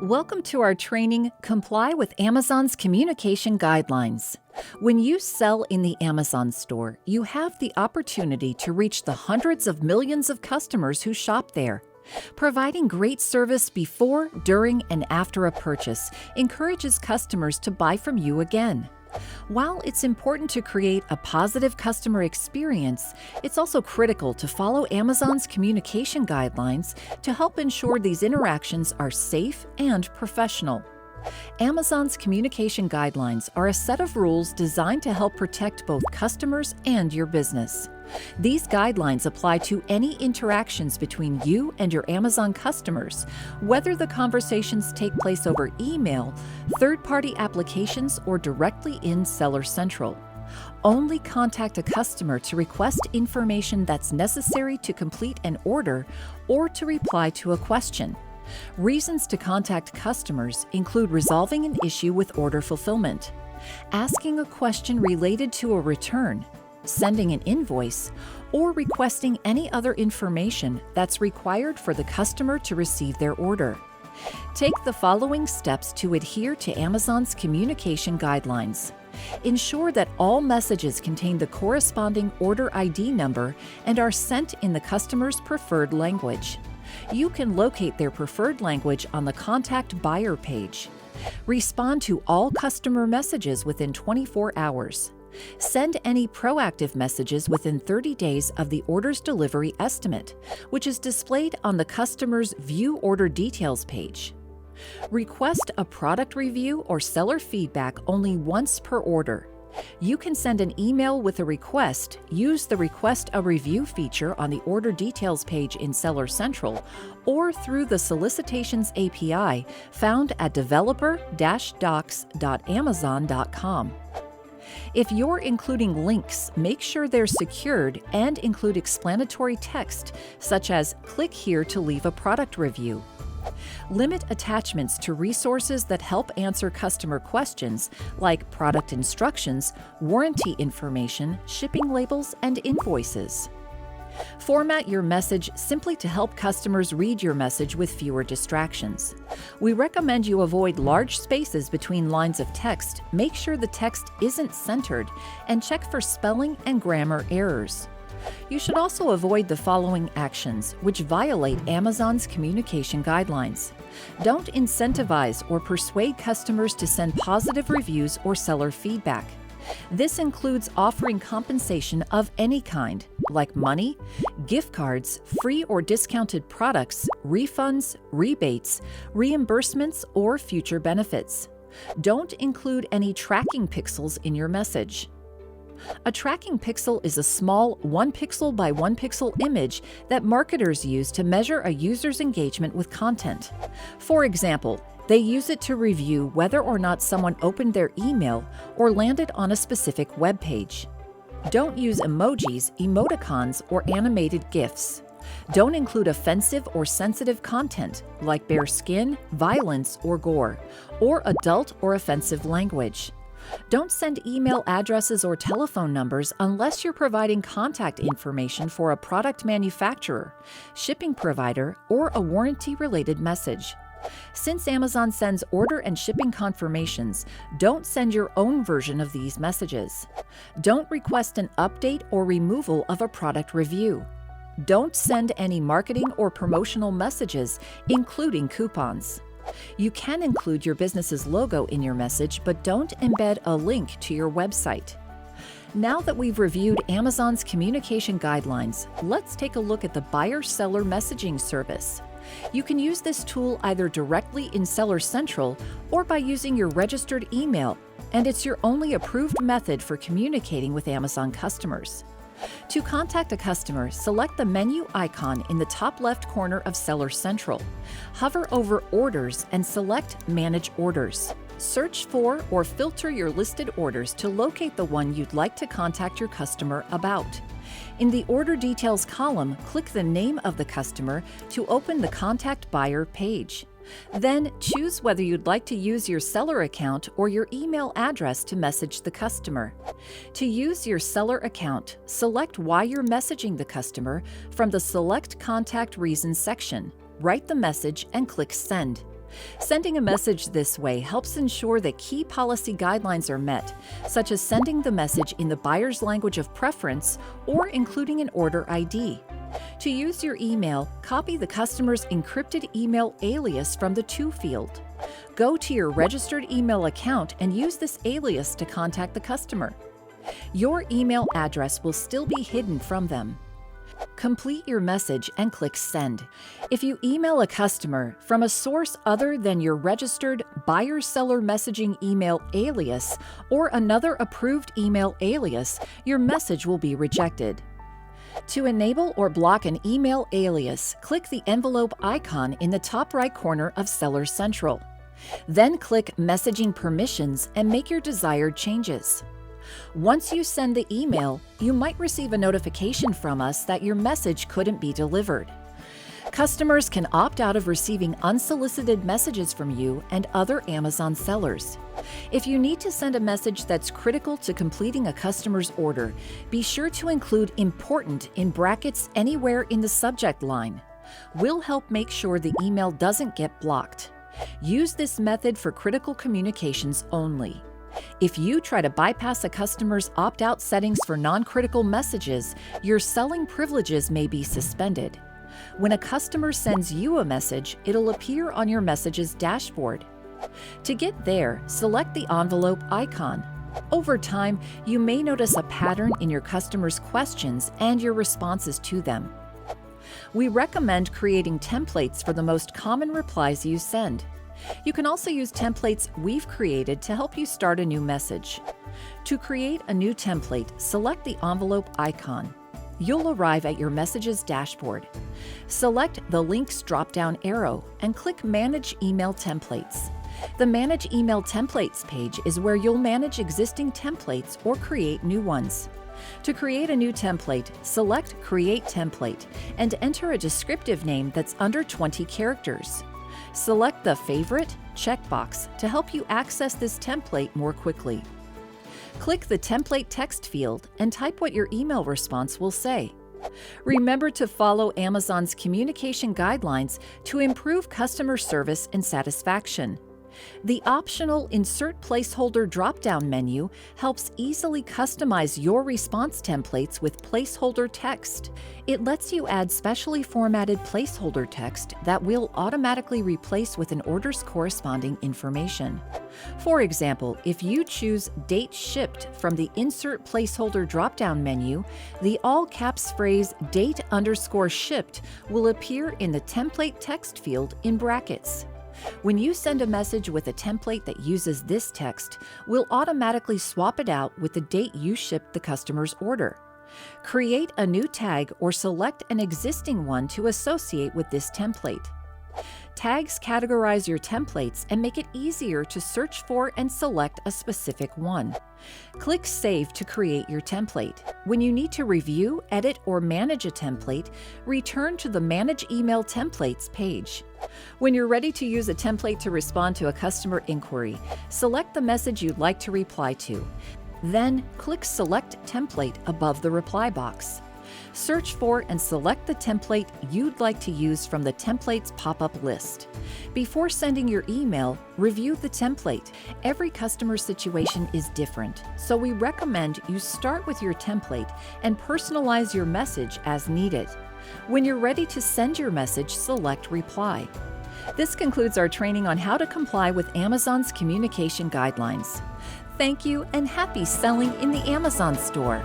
Welcome to our training, Comply with Amazon's Communication Guidelines. When you sell in the Amazon store, you have the opportunity to reach the hundreds of millions of customers who shop there. Providing great service before, during, and after a purchase encourages customers to buy from you again. While it's important to create a positive customer experience, it's also critical to follow Amazon's communication guidelines to help ensure these interactions are safe and professional. Amazon's communication guidelines are a set of rules designed to help protect both customers and your business. These guidelines apply to any interactions between you and your Amazon customers, whether the conversations take place over email, third-party applications, or directly in Seller Central. Only contact a customer to request information that's necessary to complete an order or to reply to a question. Reasons to contact customers include resolving an issue with order fulfillment, asking a question related to a return, sending an invoice, or requesting any other information that's required for the customer to receive their order. Take the following steps to adhere to Amazon's communication guidelines. Ensure that all messages contain the corresponding order ID number and are sent in the customer's preferred language. You can locate their preferred language on the Contact Buyer page. Respond to all customer messages within 24 hours. Send any proactive messages within 30 days of the order's delivery estimate, which is displayed on the customer's View Order Details page. Request a product review or seller feedback only once per order. You can send an email with a request, use the Request a Review feature on the Order Details page in Seller Central, or through the Solicitations API found at developer-docs.amazon.com. If you're including links, make sure they're secured and include explanatory text, such as "click here to leave a product review." Limit attachments to resources that help answer customer questions, like product instructions, warranty information, shipping labels, and invoices. Format your message simply to help customers read your message with fewer distractions. We recommend you avoid large spaces between lines of text, make sure the text isn't centered, and check for spelling and grammar errors. You should also avoid the following actions, which violate Amazon's communication guidelines. Don't incentivize or persuade customers to send positive reviews or seller feedback. This includes offering compensation of any kind, like money, gift cards, free or discounted products, refunds, rebates, reimbursements, or future benefits. Don't include any tracking pixels in your message. A tracking pixel is a small 1 pixel by 1 pixel image that marketers use to measure a user's engagement with content. For example, they use it to review whether or not someone opened their email or landed on a specific web page. Don't use emojis, emoticons, or animated GIFs. Don't include offensive or sensitive content like bare skin, violence, or gore, or adult or offensive language. Don't send email addresses or telephone numbers unless you're providing contact information for a product manufacturer, shipping provider, or a warranty-related message. Since Amazon sends order and shipping confirmations, don't send your own version of these messages. Don't request an update or removal of a product review. Don't send any marketing or promotional messages, including coupons. You can include your business's logo in your message, but don't embed a link to your website. Now that we've reviewed Amazon's communication guidelines, let's take a look at the buyer-seller messaging service. You can use this tool either directly in Seller Central or by using your registered email, and it's your only approved method for communicating with Amazon customers. To contact a customer, select the menu icon in the top left corner of Seller Central. Hover over Orders and select Manage Orders. Search for or filter your listed orders to locate the one you'd like to contact your customer about. In the Order Details column, click the name of the customer to open the Contact Buyer page. Then choose whether you'd like to use your seller account or your email address to message the customer. To use your seller account, select why you're messaging the customer from the Select Contact Reasons section. Write the message and click Send. Sending a message this way helps ensure that key policy guidelines are met, such as sending the message in the buyer's language of preference or including an order ID. To use your email, copy the customer's encrypted email alias from the To field. Go to your registered email account and use this alias to contact the customer. Your email address will still be hidden from them. Complete your message and click Send. If you email a customer from a source other than your registered buyer-seller messaging email alias or another approved email alias, your message will be rejected. To enable or block an email alias, click the envelope icon in the top right corner of Seller Central. Then click Messaging Permissions and make your desired changes. Once you send the email, you might receive a notification from us that your message couldn't be delivered. Customers can opt out of receiving unsolicited messages from you and other Amazon sellers. If you need to send a message that's critical to completing a customer's order, be sure to include "important" in brackets anywhere in the subject line. We'll help make sure the email doesn't get blocked. Use this method for critical communications only. If you try to bypass a customer's opt-out settings for non-critical messages, your selling privileges may be suspended. When a customer sends you a message, it'll appear on your messages dashboard. To get there, select the envelope icon. Over time, you may notice a pattern in your customers' questions and your responses to them. We recommend creating templates for the most common replies you send. You can also use templates we've created to help you start a new message. To create a new template, select the envelope icon. You'll arrive at your messages dashboard. Select the Links drop-down arrow and click Manage Email Templates. The Manage Email Templates page is where you'll manage existing templates or create new ones. To create a new template, select Create Template and enter a descriptive name that's under 20 characters. Select the Favorite checkbox to help you access this template more quickly. Click the Template text field and type what your email response will say. Remember to follow Amazon's communication guidelines to improve customer service and satisfaction. The optional Insert Placeholder drop-down menu helps easily customize your response templates with placeholder text. It lets you add specially formatted placeholder text that will automatically replace with an order's corresponding information. For example, if you choose Date Shipped from the Insert Placeholder drop-down menu, the all-caps phrase Date_shipped will appear in the template text field in brackets. When you send a message with a template that uses this text, we'll automatically swap it out with the date you shipped the customer's order. Create a new tag or select an existing one to associate with this template. Tags categorize your templates and make it easier to search for and select a specific one. Click Save to create your template. When you need to review, edit, or manage a template, return to the Manage Email Templates page. When you're ready to use a template to respond to a customer inquiry, select the message you'd like to reply to. Then, click Select Template above the reply box. Search for and select the template you'd like to use from the Templates pop-up list. Before sending your email, review the template. Every customer situation is different, so we recommend you start with your template and personalize your message as needed. When you're ready to send your message, select Reply. This concludes our training on how to comply with Amazon's communication guidelines. Thank you and happy selling in the Amazon store!